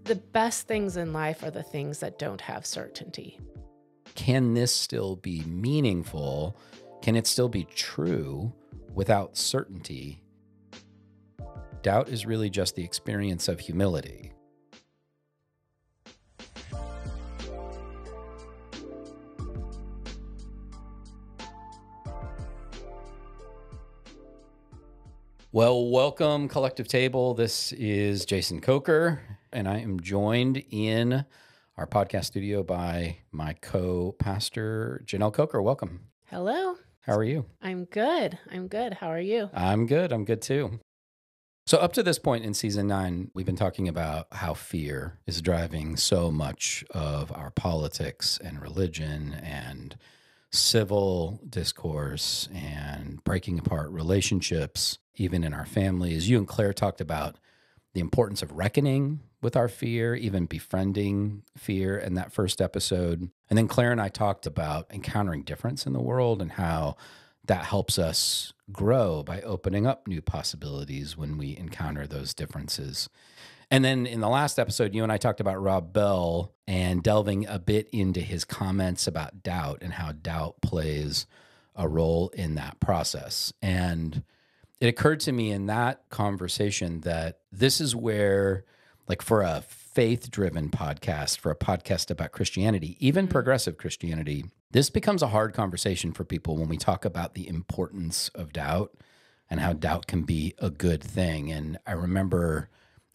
The best things in life are the things that don't have certainty. Can this still be meaningful? Can it still be true without certainty? Doubt is really just the experience of humility. Well, welcome, Collective Table. This is Jason Coker, and I am joined in our podcast studio by my co-pastor, Jenell Coker. Welcome. Hello. How are you? I'm good. How are you? I'm good too. So up to this point in season 9, we've been talking about how fear is driving so much of our politics and religion and civil discourse and breaking apart relationships, even in our families. You and Claire talked about the importance of reckoning with our fear, even befriending fear in that first episode. And then Claire and I talked about encountering difference in the world and how that helps us grow by opening up new possibilities when we encounter those differences. And then in the last episode, you and I talked about Rob Bell and delving a bit into his comments about doubt and how doubt plays a role in that process. And it occurred to me in that conversation that this is where, like for a faith-driven podcast, for a podcast about Christianity, even progressive Christianity, this becomes a hard conversation for people when we talk about the importance of doubt and how doubt can be a good thing. And I remember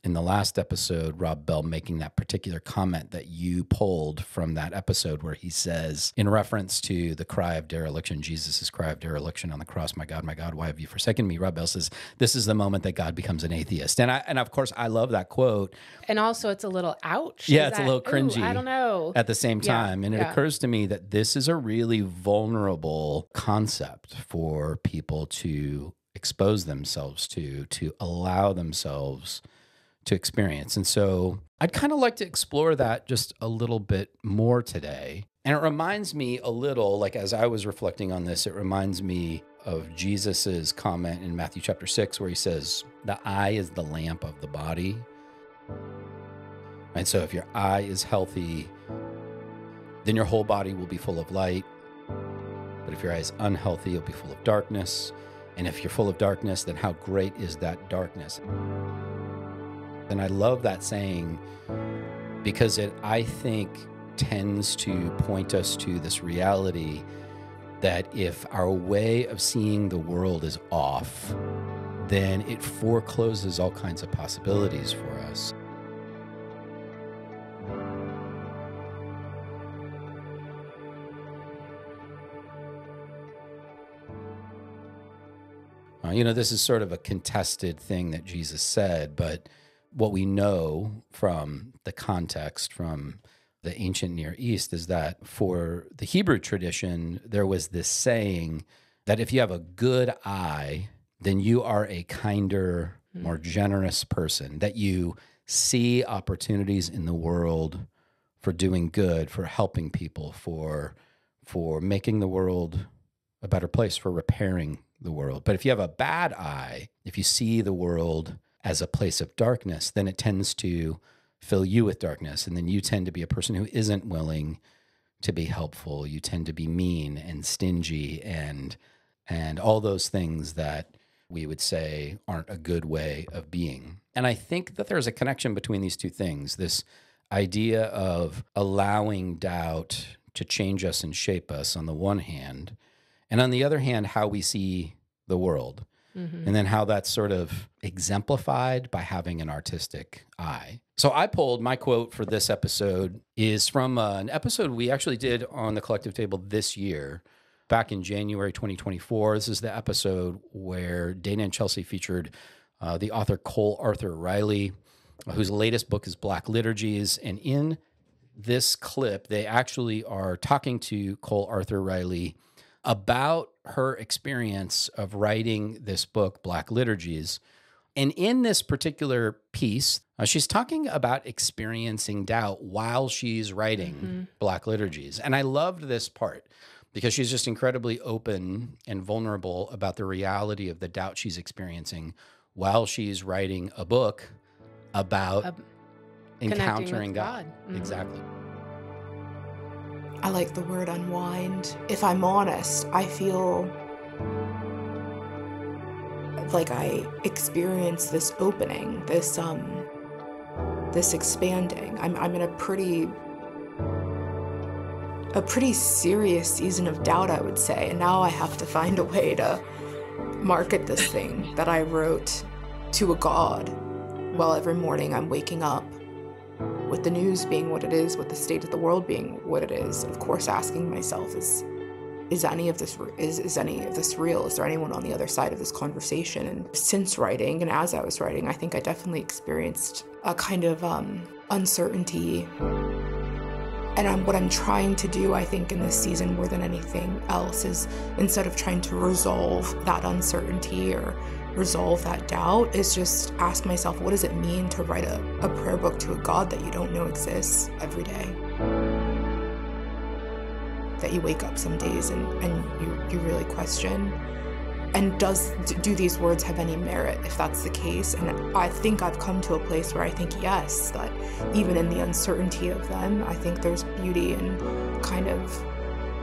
in the last episode, Rob Bell making that particular comment that you pulled from that episode where he says, in reference to the cry of dereliction, Jesus' cry of dereliction on the cross, my God, why have you forsaken me? Rob Bell says, this is the moment that God becomes an atheist. And of course, I love that quote. And also it's a little ouch. Yeah, it's a little cringy. I don't know. At the same time. And it occurs to me that this is a really vulnerable concept for people to expose themselves to allow themselves to experience. And so I'd kind of like to explore that just a little bit more today. And it reminds me a little, like as I was reflecting on this, it reminds me of Jesus's comment in Matthew chapter 6, where he says, the eye is the lamp of the body. And so if your eye is healthy, then your whole body will be full of light. But if your eye is unhealthy, it'll be full of darkness. And if you're full of darkness, then how great is that darkness? And I love that saying because it, I think, tends to point us to this reality that if our way of seeing the world is off, then it forecloses all kinds of possibilities for us. This is sort of a contested thing that Jesus said, but what we know from the context from the ancient Near East is that for the Hebrew tradition, there was this saying that if you have a good eye, then you are a kinder, more generous person, that you see opportunities in the world for doing good, for helping people, for making the world a better place, for repairing the world. But if you have a bad eye, if you see the world as a place of darkness, then it tends to fill you with darkness. And then you tend to be a person who isn't willing to be helpful. You tend to be mean and stingy and all those things that we would say aren't a good way of being. And I think that there's a connection between these two things, this idea of allowing doubt to change us and shape us on the one hand, and on the other hand, how we see the world. Mm-hmm. And then how that's sort of exemplified by having an artistic eye. So I pulled my quote for this episode is from an episode we actually did on the Collective Table this year, back in January 2024. This is the episode where Dana and Chelsea featured the author Cole Arthur Riley, whose latest book is Black Liturgies. And in this clip, they actually are talking to Cole Arthur Riley about her experience of writing this book, Black Liturgies. And in this particular piece, she's talking about experiencing doubt while she's writing Black Liturgies. And I loved this part because she's just incredibly open and vulnerable about the reality of the doubt she's experiencing while she's writing a book about Connecting encountering with God. God. Exactly. I like the word unwind. If I'm honest, I feel like I experience this opening, this expanding. I'm in a pretty serious season of doubt, I would say, and now I have to find a way to market this thing that I wrote to a God while every morning I'm waking up with the news being what it is, with the state of the world being what it is. Of course, asking myself, is any of this real? Is there anyone on the other side of this conversation? And since writing, and as I was writing, I think I definitely experienced a kind of uncertainty. And what I'm trying to do, I think, in this season more than anything else is, instead of trying to resolve that uncertainty or resolve that doubt, is just ask myself, what does it mean to write a prayer book to a God that you don't know exists every day? That you wake up some days and you really question. And do these words have any merit if that's the case? And I think I've come to a place where I think yes, that even in the uncertainty of them, I think there's beauty in kind of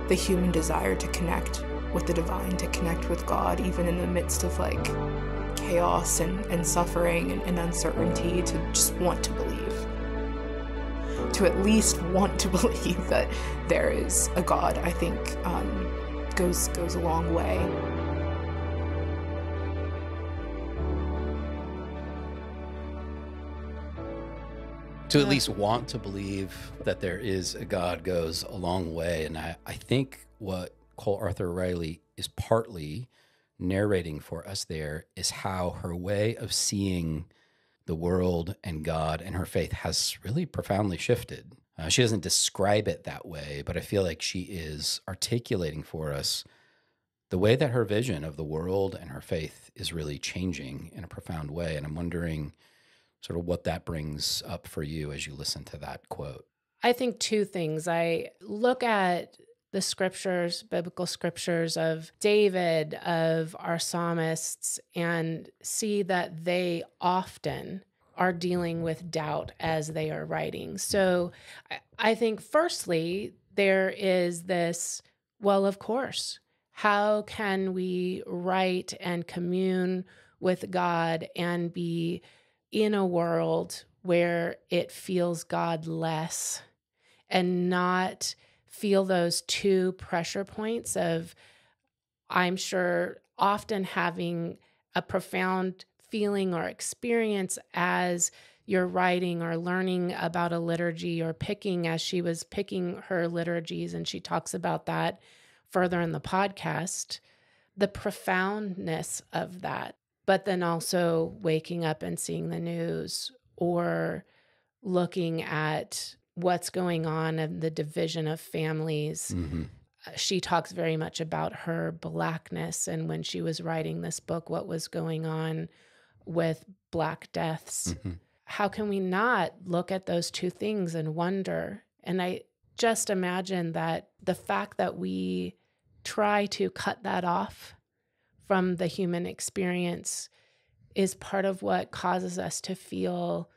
the human desire to connect with the divine, to connect with God, even in the midst of like chaos and suffering and uncertainty, to just want to believe. To at least want to believe that there is a God, I think goes a long way. To at least want to believe that there is a God goes a long way. And I think what Cole Arthur Riley is partly narrating for us there is how her way of seeing the world and God and her faith has really profoundly shifted. She doesn't describe it that way, but I feel like she is articulating for us the way that her vision of the world and her faith is really changing in a profound way. And I'm wondering sort of what that brings up for you as you listen to that quote. I think two things. I look at the scriptures, biblical scriptures of David, of our psalmists, and see that they often are dealing with doubt as they are writing. So I think firstly, there is this, well, of course, how can we write and commune with God and be in a world where it feels God-less and not feel those two pressure points of, I'm sure, often having a profound feeling or experience as you're writing or learning about a liturgy or picking, as she was picking her liturgies, and she talks about that further in the podcast, the profoundness of that. But then also waking up and seeing the news or looking at what's going on and the division of families. Mm-hmm. She talks very much about her Blackness and when she was writing this book, what was going on with Black deaths. Mm-hmm. How can we not look at those two things and wonder? And I just imagine that the fact that we try to cut that off from the human experience is part of what causes us to feel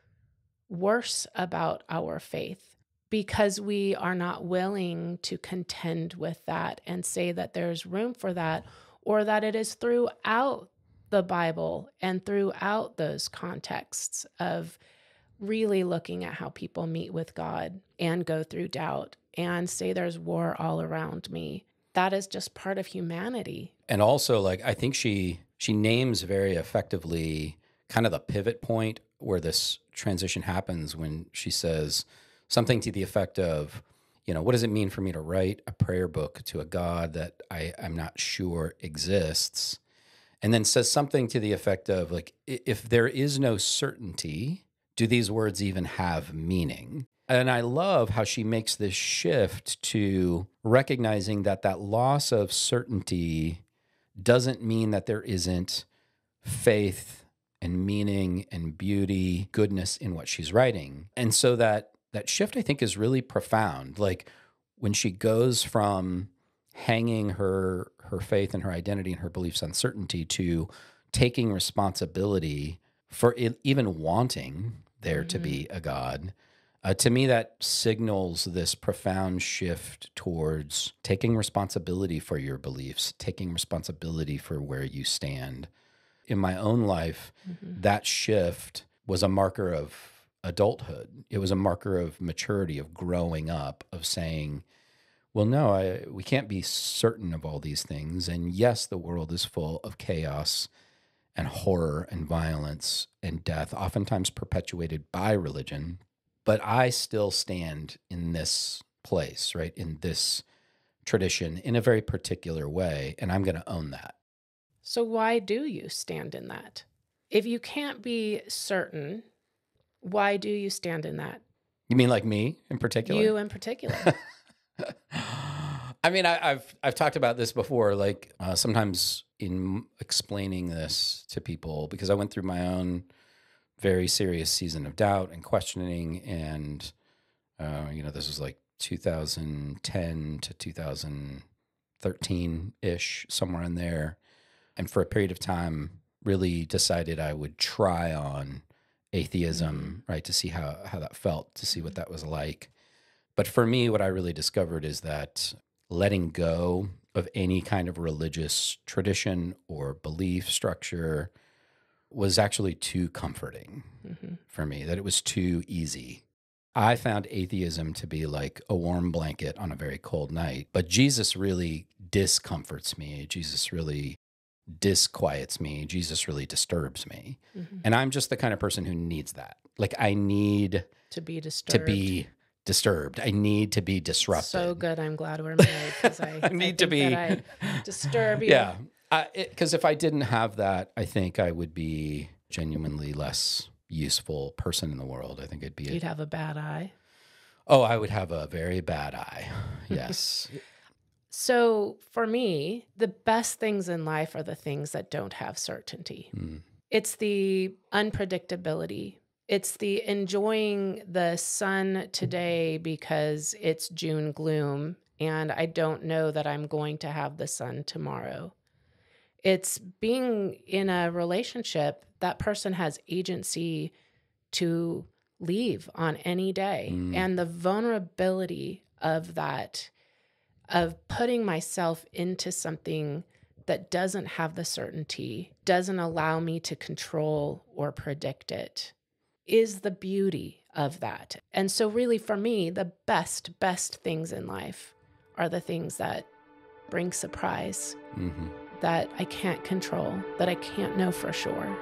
worse about our faith, because we are not willing to contend with that and say that there's room for that, or that it is throughout the Bible and throughout those contexts of really looking at how people meet with God and go through doubt and say there's war all around me. That is just part of humanity. And also, like, I think she names very effectively kind of the pivot point where this transition happens when she says something to the effect of, you know, what does it mean for me to write a prayer book to a God that I'm not sure exists? And then says something to the effect of, like, if there is no certainty, do these words even have meaning? And I love how she makes this shift to recognizing that that loss of certainty doesn't mean that there isn't faith and meaning and beauty, goodness in what she's writing. And so that shift, I think, is really profound. Like, when she goes from hanging her faith and her identity and her beliefs on certainty to taking responsibility for it, even wanting there to be a God, To me, that signals this profound shift towards taking responsibility for your beliefs, taking responsibility for where you stand. In my own life, that shift was a marker of adulthood. It was a marker of maturity, of growing up, of saying, well, no, we can't be certain of all these things. And yes, the world is full of chaos and horror and violence and death, oftentimes perpetuated by religion. But I still stand in this place, right? In this tradition in a very particular way. And I'm going to own that. So why do you stand in that? If you can't be certain, why do you stand in that? You mean like me in particular? You in particular. I mean, I've talked about this before, like sometimes in explaining this to people, because I went through my own very serious season of doubt and questioning. And, this was like 2010 to 2013-ish, somewhere in there. And for a period of time, really decided I would try on atheism, right, to see how that felt, to see what that was like. But for me, what I really discovered is that letting go of any kind of religious tradition or belief structure was actually too comforting for me, that it was too easy. I found atheism to be like a warm blanket on a very cold night, but Jesus really discomforts me. Jesus really disquiets me. Jesus really disturbs me. And I'm just the kind of person who needs that. Like I need to be disturbed. to be disturbed. I need to be disrupted. So good. I'm glad we're married because I need to be that I disturb you. Yeah. Because if I didn't have that, I think I would be genuinely less useful person in the world. I think it'd be You'd have a bad eye. Oh, I would have a very bad eye. Yes. So for me, the best things in life are the things that don't have certainty. It's the unpredictability. It's the enjoying the sun today because it's June gloom and I don't know that I'm going to have the sun tomorrow. It's being in a relationship, that person has agency to leave on any day. And the vulnerability of that, of putting myself into something that doesn't have the certainty, doesn't allow me to control or predict it, is the beauty of that. And so really for me, the best things in life are the things that bring surprise, that I can't control, that I can't know for sure.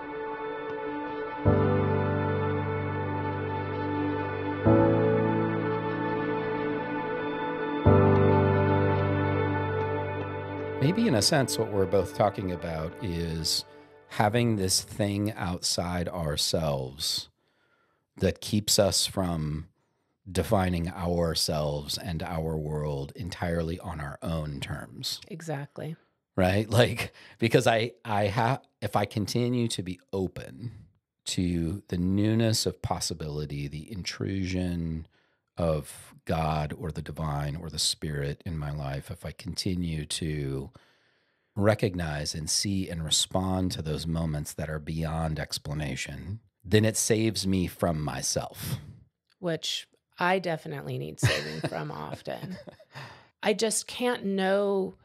Maybe in a sense, what we're both talking about is having this thing outside ourselves that keeps us from defining ourselves and our world entirely on our own terms. Exactly. Right? Like, because if I continue to be open to the newness of possibility, the intrusion of God or the divine or the spirit in my life, if I continue to recognize and see and respond to those moments that are beyond explanation, then it saves me from myself. Which I definitely need saving from often. I just can't know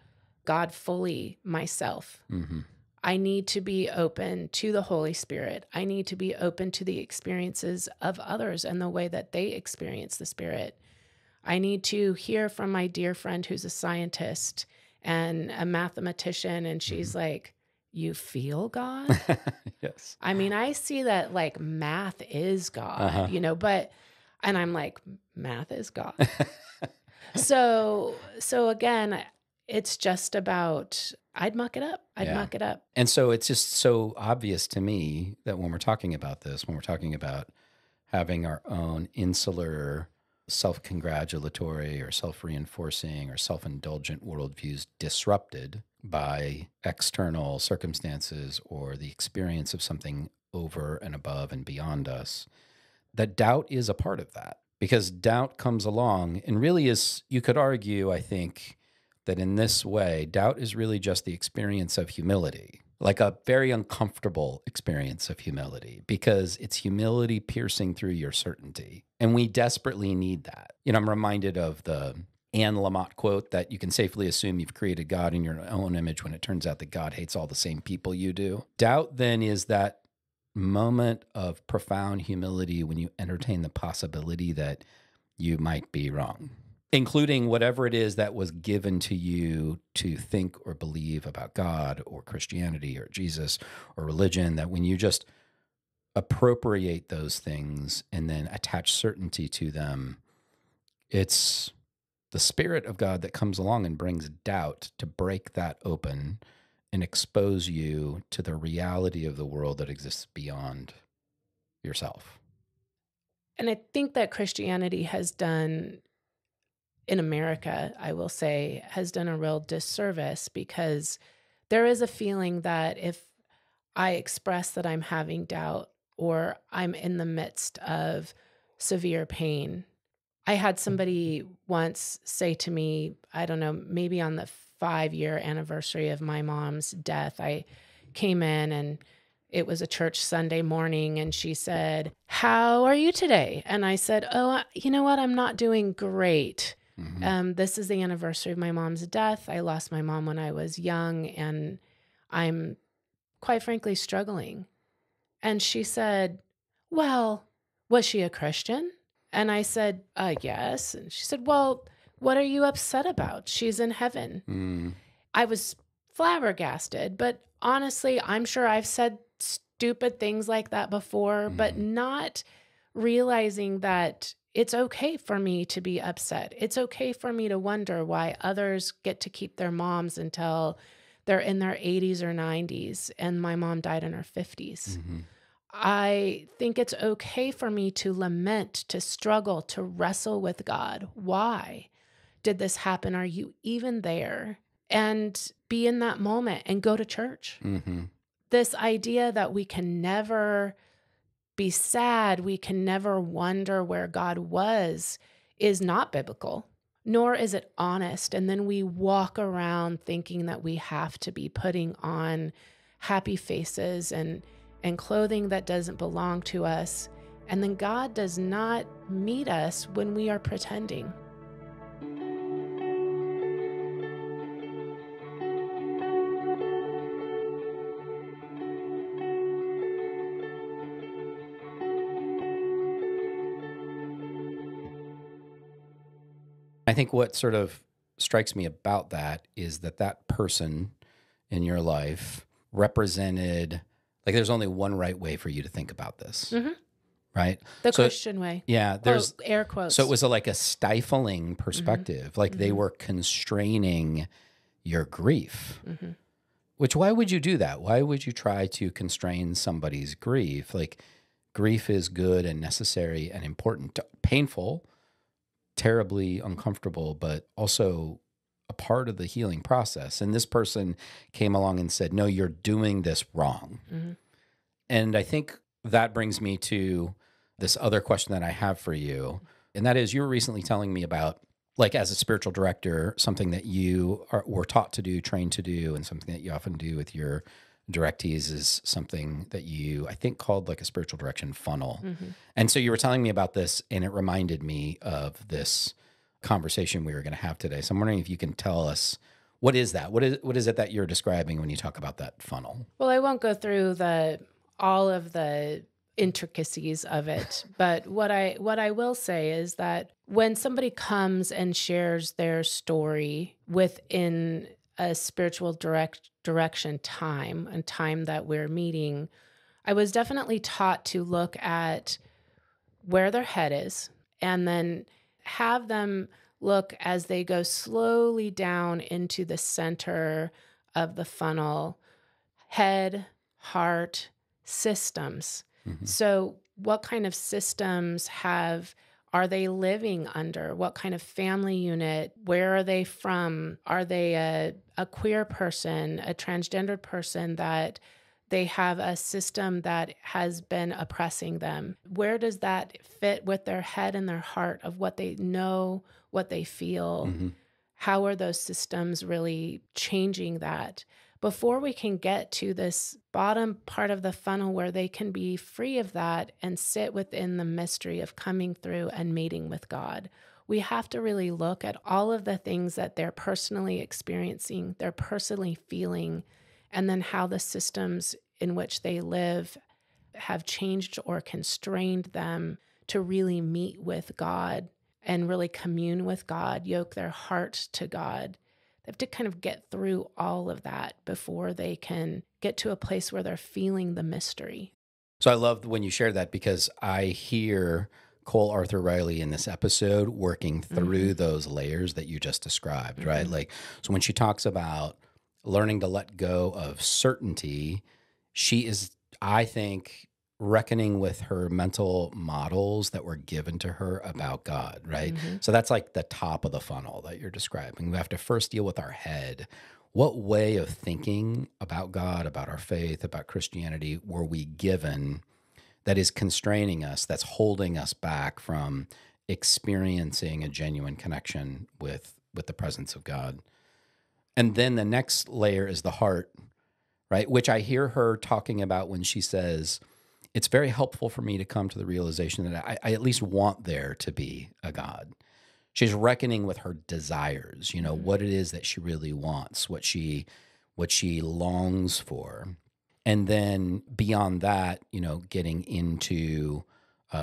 God fully myself. I need to be open to the Holy Spirit. I need to be open to the experiences of others and the way that they experience the Spirit. I need to hear from my dear friend who's a scientist and a mathematician, and she's like, you feel God? Yes. I mean, I see that like math is God, and I'm like, math is God. So again, it's just about, I'd muck it up. Muck it up. And so it's just so obvious to me that when we're talking about this, when we're talking about having our own insular, self-congratulatory or self-reinforcing or self-indulgent worldviews disrupted by external circumstances or the experience of something over and above and beyond us, that doubt is a part of that. Because doubt comes along and really is, you could argue, I think, that in this way, doubt is really just the experience of humility. like a very uncomfortable experience of humility, because it's humility piercing through your certainty. And we desperately need that. I'm reminded of the Anne Lamott quote that you can safely assume you've created God in your own image when it turns out that God hates all the same people you do. Doubt then is that moment of profound humility when you entertain the possibility that you might be wrong, including whatever it is that was given to you to think or believe about God or Christianity or Jesus or religion, that when you just appropriate those things and then attach certainty to them, it's the Spirit of God that comes along and brings doubt to break that open and expose you to the reality of the world that exists beyond yourself. And I think that Christianity has done, in America, I will say, has done a real disservice, because there is a feeling that if I express that I'm having doubt or I'm in the midst of severe pain. I had somebody once say to me, I don't know, maybe on the 5-year anniversary of my mom's death, I came in and it was a church Sunday morning, and she said, "How are you today?" And I said, "Oh, you know what? I'm not doing great. This is the anniversary of my mom's death. I lost my mom when I was young, and I'm quite frankly struggling." And she said, "Well, was she a Christian?" And I said, "Yes." And she said, "Well, what are you upset about? She's in heaven." I was flabbergasted, but honestly, I'm sure I've said stupid things like that before, but not realizing that it's okay for me to be upset. It's okay for me to wonder why others get to keep their moms until they're in their 80s or 90s, and my mom died in her 50s. I think it's okay for me to lament, to struggle, to wrestle with God. Why did this happen? Are you even there? And be in that moment and go to church. This idea that we can never be sad, we can never wonder where God was, is not biblical, nor is it honest. And then we walk around thinking that we have to be putting on happy faces and clothing that doesn't belong to us. And then God does not meet us when we are pretending. I think what sort of strikes me about that is that that person in your life represented, like, there's only one right way for you to think about this, right? The Christian way. Yeah, there's air quotes. So it was like a stifling perspective, like they were constraining your grief. Which, why would you do that? Why would you try to constrain somebody's grief? Like, grief is good and necessary and important, painful, terribly uncomfortable, but also a part of the healing process. And this person came along and said, "No, you're doing this wrong." And I think that brings me to this other question that I have for you. And that is, you were recently telling me about, like, as a spiritual director, something that you were taught to do, trained to do, and something that you often do with your directees is something that you, I think, called like a spiritual direction funnel. And so you were telling me about this, and it reminded me of this conversation we were going to have today. So I'm wondering if you can tell us, what is that? What is it that you're describing when you talk about that funnel? Well, I won't go through all of the intricacies of it, but what I will say is that when somebody comes and shares their story within a spiritual direction time and time that we're meeting, I was definitely taught to look at where their head is and then have them look as they go slowly down into the center of the funnel: head, heart, systems. So what kind of systems are they living under? What kind of family unit? Where are they from? Are they a queer person, a transgendered person that they have a system that has been oppressing them? Where does that fit with their head and their heart of what they know, what they feel? How are those systems really changing that? before we can get to this bottom part of the funnel where they can be free of that and sit within the mystery of coming through and meeting with God, we have to really look at all of the things that they're personally experiencing, they're personally feeling, and then how the systems in which they live have changed or constrained them to really meet with God and really commune with God, yoke their heart to God. They have to kind of get through all of that before they can get to a place where they're feeling the mystery. So I love when you share that, because I hear Cole Arthur Riley in this episode working through those layers that you just described, right? Like, so when she talks about learning to let go of certainty, she is, I think, reckoning with her mental models that were given to her about God, right? So that's like the top of the funnel that you're describing. We have to first deal with our head. What way of thinking about God, about our faith, about Christianity were we given that is constraining us, that's holding us back from experiencing a genuine connection with the presence of God? And then the next layer is the heart, right? Which I hear her talking about when she says, it's very helpful for me to come to the realization that I at least want there to be a God. She's reckoning with her desires, you know, what it is that she really wants, what she longs for. And then beyond that, you know, getting into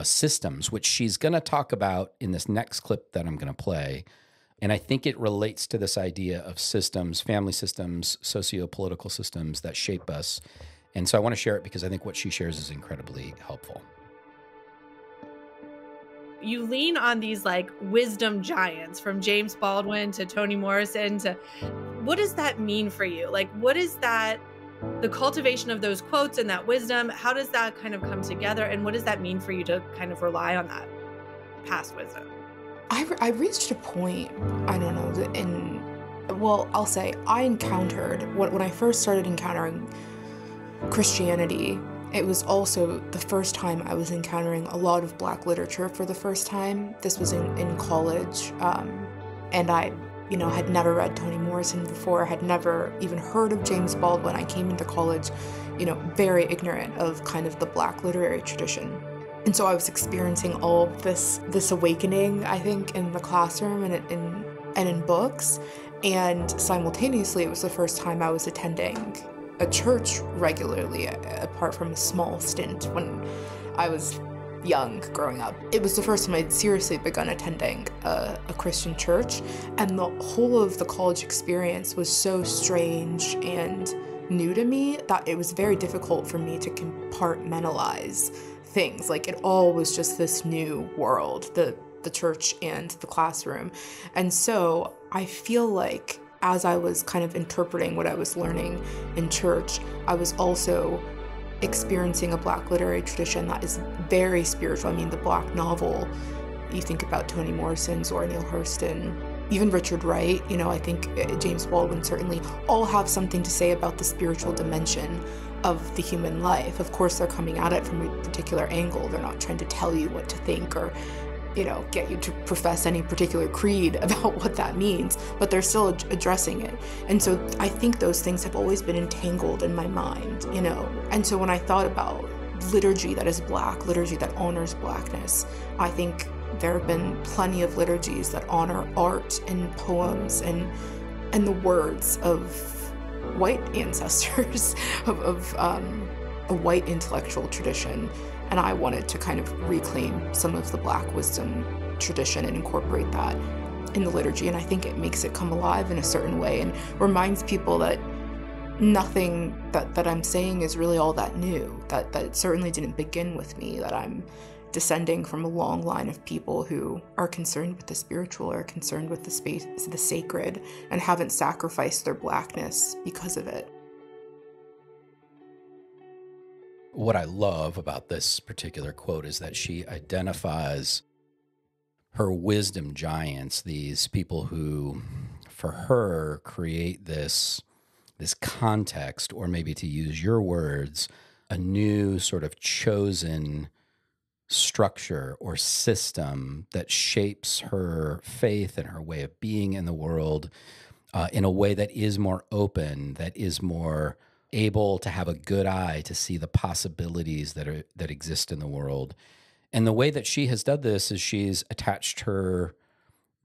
systems, which she's going to talk about in this next clip that I'm going to play. And I think it relates to this idea of systems, family systems, socio-political systems that shape us. And so I want to share it because I think what she shares is incredibly helpful. You lean on these like wisdom giants, from James Baldwin to Toni Morrison to, what does that mean for you? Like, what is that, the cultivation of those quotes and that wisdom, how does that kind of come together? And what does that mean for you to kind of rely on that past wisdom? I reached a point, I don't know, well, I'll say I encountered, when I first started encountering Christianity, it was also the first time I was encountering a lot of Black literature for the first time. This was in college, and I, had never read Toni Morrison before, had never even heard of James Baldwin. I came into college, very ignorant of kind of the Black literary tradition. And so I was experiencing all of this awakening, I think, in the classroom and in books. And simultaneously, it was the first time I was attending a church regularly, apart from a small stint when I was young growing up. It was the first time I'd seriously begun attending a Christian church, and the whole of the college experience was so strange and new to me that it was very difficult for me to compartmentalize things. Like, it all was just this new world, the church and the classroom. And so I feel like as I was kind of interpreting what I was learning in church, I was also experiencing a Black literary tradition that is very spiritual. I mean, the Black novel, you think about Toni Morrison, Zora Neale Hurston, even Richard Wright, I think James Baldwin, certainly all have something to say about the spiritual dimension of the human life. Of course, they're coming at it from a particular angle. They're not trying to tell you what to think or get you to profess any particular creed about what that means, but they're still addressing it. And so I think those things have always been entangled in my mind, And so when I thought about liturgy that is Black, liturgy that honors Blackness, I think there have been plenty of liturgies that honor art and poems and the words of white ancestors, of a white intellectual tradition. And I wanted to kind of reclaim some of the Black wisdom tradition and incorporate that in the liturgy. And I think it makes it come alive in a certain way and reminds people that nothing that I'm saying is really all that new, that it certainly didn't begin with me, that I'm descending from a long line of people who are concerned with the spiritual, are concerned with the space, the sacred, and haven't sacrificed their Blackness because of it. What I love about this particular quote is that she identifies her wisdom giants, these people who, for her, create this context, or maybe to use your words, a new sort of chosen structure or system that shapes her faith and her way of being in the world. in a way that is more open, that is more able to have a good eye to see the possibilities that exist in the world. And the way that she has done this is she's attached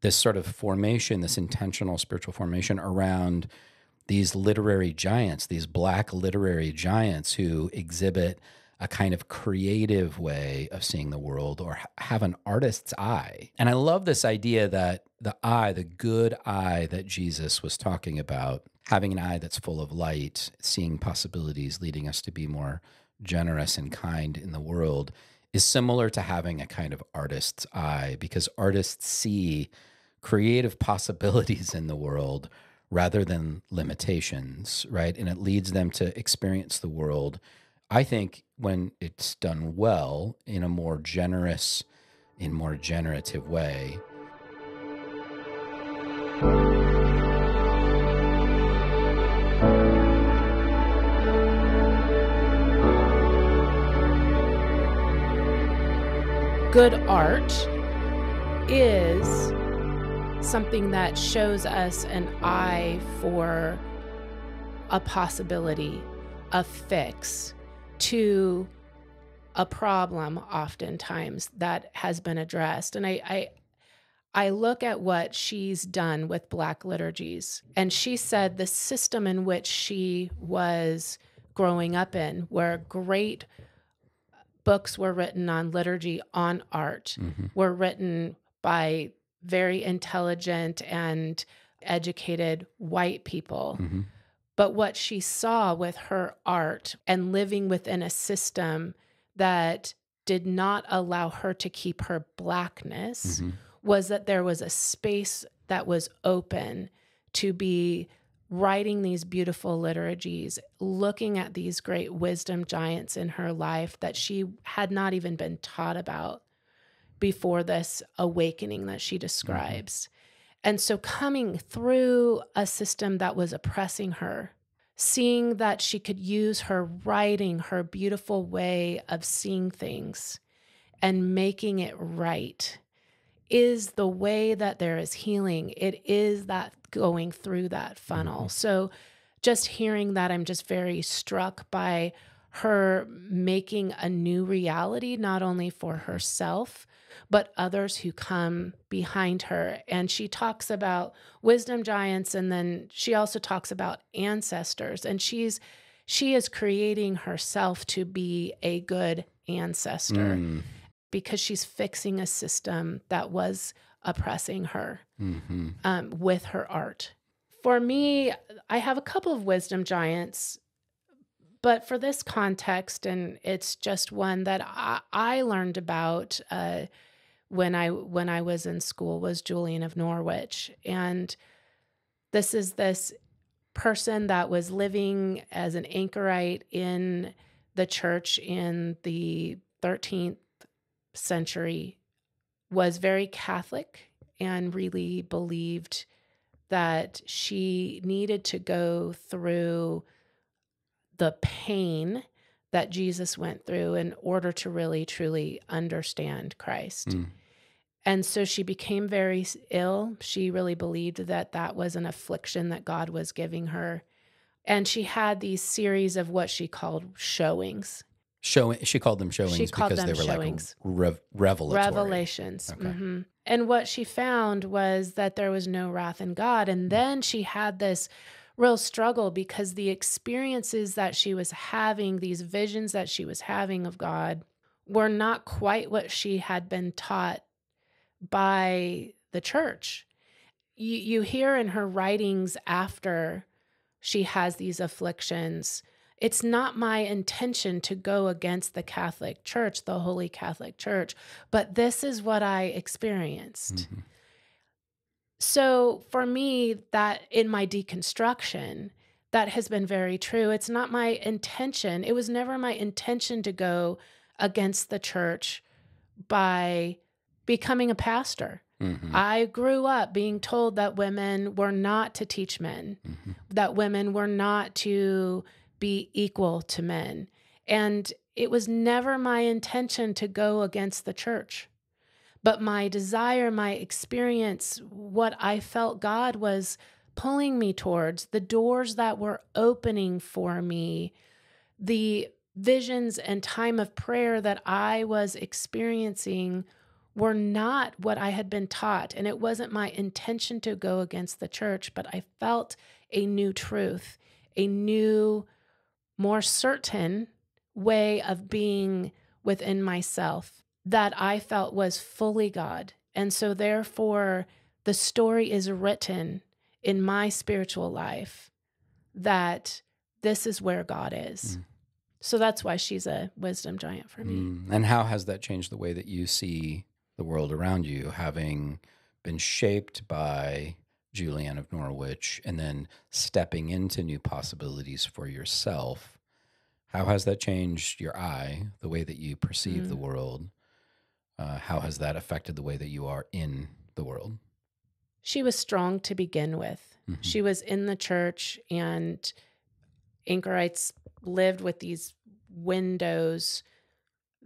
this sort of formation, this intentional spiritual formation around these literary giants, these Black literary giants who exhibit a kind of creative way of seeing the world or have an artist's eye. And I love this idea that the good eye that Jesus was talking about, having an eye that's full of light, seeing possibilities, leading us to be more generous and kind in the world, is similar to having a kind of artist's eye, because artists see creative possibilities in the world rather than limitations, right? And it leads them to experience the world, I think, when it's done well, in a more generous, in more generative way. Good art is something that shows us an eye for a possibility, a fix to a problem oftentimes that has been addressed. And I look at what she's done with Black Liturgies, and she said the system in which she was growing up in, where great books were written on liturgy, on art, were written by very intelligent and educated white people. But what she saw with her art and living within a system that did not allow her to keep her Blackness was that there was a space that was open to be writing these beautiful liturgies, looking at these great wisdom giants in her life that she had not even been taught about before this awakening that she describes. And so coming through a system that was oppressing her, seeing that she could use her writing, her beautiful way of seeing things and making it right, is the way that there is healing. It is that going through that funnel. So just hearing that, I'm just very struck by her making a new reality, not only for herself, but others who come behind her. And she talks about wisdom giants, and then she also talks about ancestors. And she is creating herself to be a good ancestor because she's fixing a system that was oppressing her with her art. For me, I have a couple of wisdom giants, but for this context, and it's just one that I learned about when I was in school, was Julian of Norwich. And this is this person that was living as an anchorite in the church in the 13th century, was very Catholic and really believed that she needed to go through the pain that Jesus went through in order to really, truly understand Christ. And so she became very ill. She really believed that that was an affliction that God was giving her. And she had these series of what she called showings. She called them showings because they were showings. like revelatory. Revelations. Okay. And what she found was that there was no wrath in God. And then she had this real struggle because the experiences that she was having, these visions that she was having of God, were not quite what she had been taught by the church. You hear in her writings after she has these afflictions, it's not my intention to go against the Catholic Church, the Holy Catholic Church, but this is what I experienced. So for me, that in my deconstruction, that has been very true. It's not my intention. It was never my intention to go against the church by becoming a pastor. I grew up being told that women were not to teach men, that women were not to be equal to men. And it was never my intention to go against the church. But my desire, my experience, what I felt God was pulling me towards, the doors that were opening for me, the visions and time of prayer that I was experiencing were not what I had been taught. And it wasn't my intention to go against the church, but I felt a new truth, a new, more certain way of being within myself that I felt was fully God. And so therefore, the story is written in my spiritual life that this is where God is. So that's why she's a wisdom giant for me. And how has that changed the way that you see the world around you, having been shaped by Julianne of Norwich and then stepping into new possibilities for yourself? How has that changed your eye, the way that you perceive the world? How has that affected the way that you are in the world? She was strong to begin with. She was in the church, and anchorites lived with these windows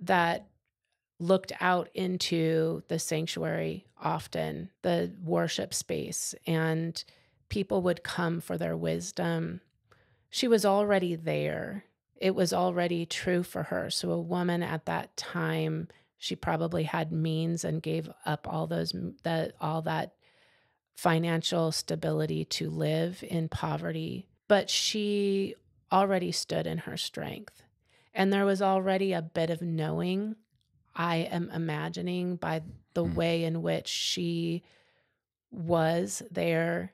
that looked out into the sanctuary often, the worship space, and people would come for their wisdom. She was already there. It was already true for her. So a woman at that time, she probably had means and gave up all that financial stability to live in poverty. But she already stood in her strength. And there was already a bit of knowing, I am imagining, by the way in which she was there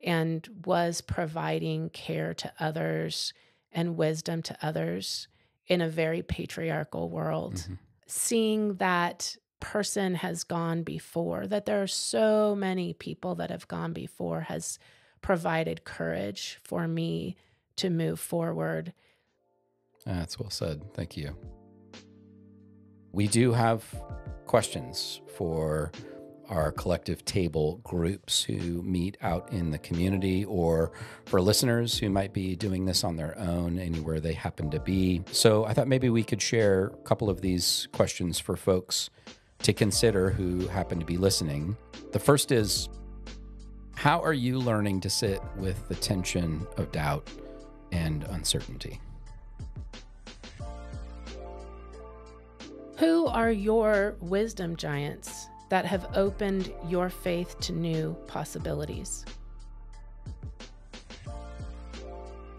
and was providing care to others and wisdom to others in a very patriarchal world. Seeing that person has gone before, that there are so many people that have gone before, has provided courage for me to move forward. That's well said. Thank you. We do have questions for our collective table groups who meet out in the community, or for listeners who might be doing this on their own anywhere they happen to be. So I thought maybe we could share a couple of these questions for folks to consider who happen to be listening. The first is, how are you learning to sit with the tension of doubt and uncertainty? Who are your wisdom giants that have opened your faith to new possibilities?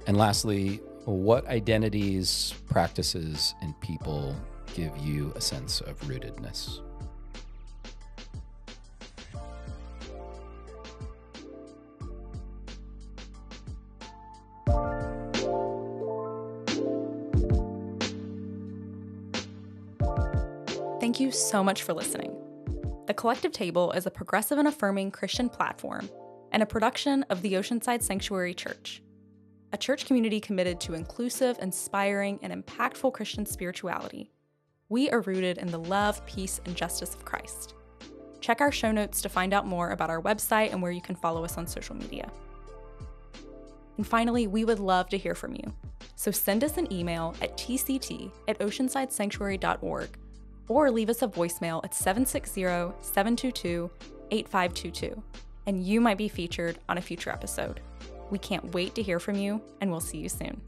And lastly, what identities, practices, and people give you a sense of rootedness? Thank you so much for listening. The Collective Table is a progressive and affirming Christian platform and a production of the Oceanside Sanctuary Church, a church community committed to inclusive, inspiring, and impactful Christian spirituality. We are rooted in the love, peace, and justice of Christ. Check our show notes to find out more about our website and where you can follow us on social media. And finally, we would love to hear from you. So send us an email at tct@oceansidesanctuary.org or leave us a voicemail at 760-722-8522, and you might be featured on a future episode. We can't wait to hear from you, and we'll see you soon.